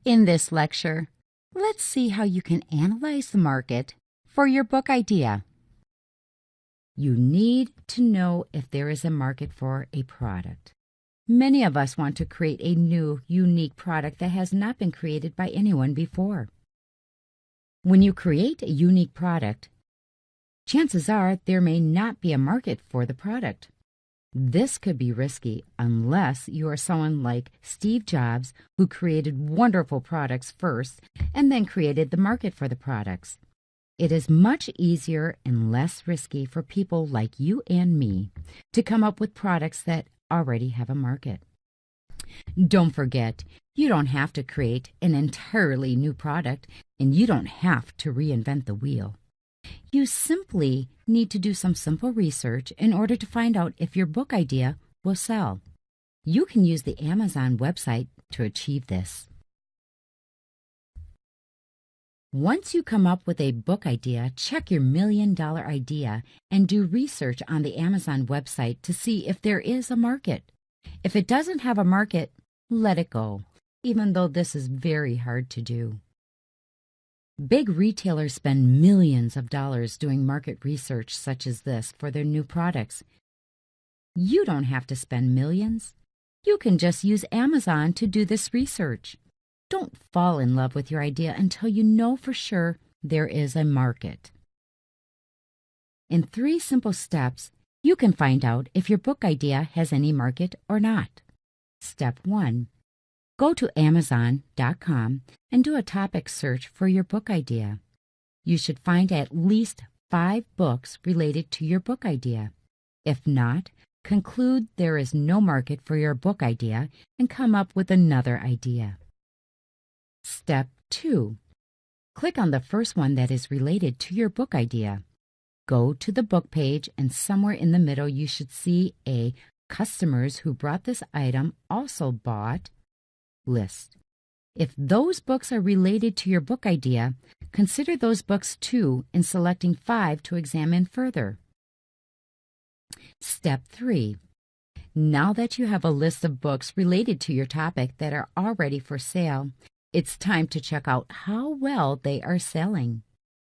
In this lecture, let's see how you can analyze the market for your book idea. You need to know if there is a market for a product. Many of us want to create a new, unique product that has not been created by anyone before. When you create a unique product, chances are there may not be a market for the product. This could be risky unless you are someone like Steve Jobs, who created wonderful products first and then created the market for the products. It is much easier and less risky for people like you and me to come up with products that already have a market. Don't forget, you don't have to create an entirely new product, and you don't have to reinvent the wheel. You simply need to do some simple research in order to find out if your book idea will sell. You can use the Amazon website to achieve this. Once you come up with a book idea, check your million-dollar idea and do research on the Amazon website to see if there is a market. If it doesn't have a market, let it go, even though this is very hard to do. Big retailers spend millions of dollars doing market research such as this for their new products. You don't have to spend millions. You can just use Amazon to do this research. Don't fall in love with your idea until you know for sure there is a market. In 3 simple steps, you can find out if your book idea has any market or not. Step 1. Go to Amazon.com and do a topic search for your book idea. You should find at least 5 books related to your book idea. If not, conclude there is no market for your book idea and come up with another idea. Step 2. Click on the first one that is related to your book idea. Go to the book page, and somewhere in the middle you should see a "Customers who brought this item also bought" list. If those books are related to your book idea, consider those books too in selecting 5 to examine further. Step 3. Now that you have a list of books related to your topic that are already for sale, it's time to check out how well they are selling,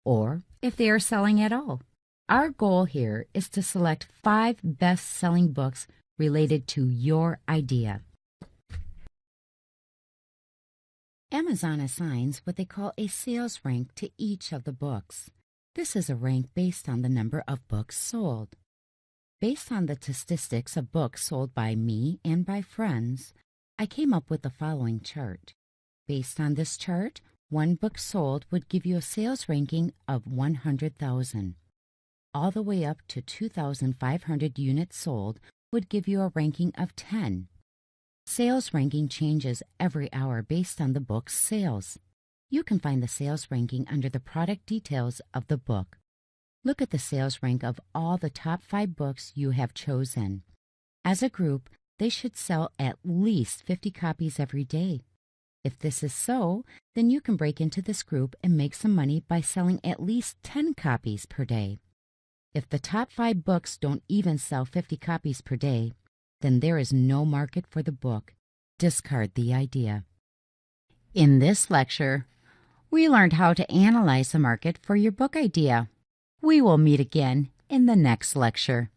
or if they are selling at all. Our goal here is to select 5 best-selling books related to your idea. Amazon assigns what they call a sales rank to each of the books. This is a rank based on the number of books sold. Based on the statistics of books sold by me and by friends, I came up with the following chart. Based on this chart, 1 book sold would give you a sales ranking of 100,000. All the way up to 2,500 units sold would give you a ranking of 10. Sales ranking changes every hour based on the book's sales. You can find the sales ranking under the product details of the book. Look at the sales rank of all the top 5 books you have chosen. As a group, they should sell at least 50 copies every day. If this is so, then you can break into this group and make some money by selling at least 10 copies per day. If the top 5 books don't even sell 50 copies per day, then there is no market for the book. Discard the idea. In this lecture, we learned how to analyze the market for your book idea. We will meet again in the next lecture.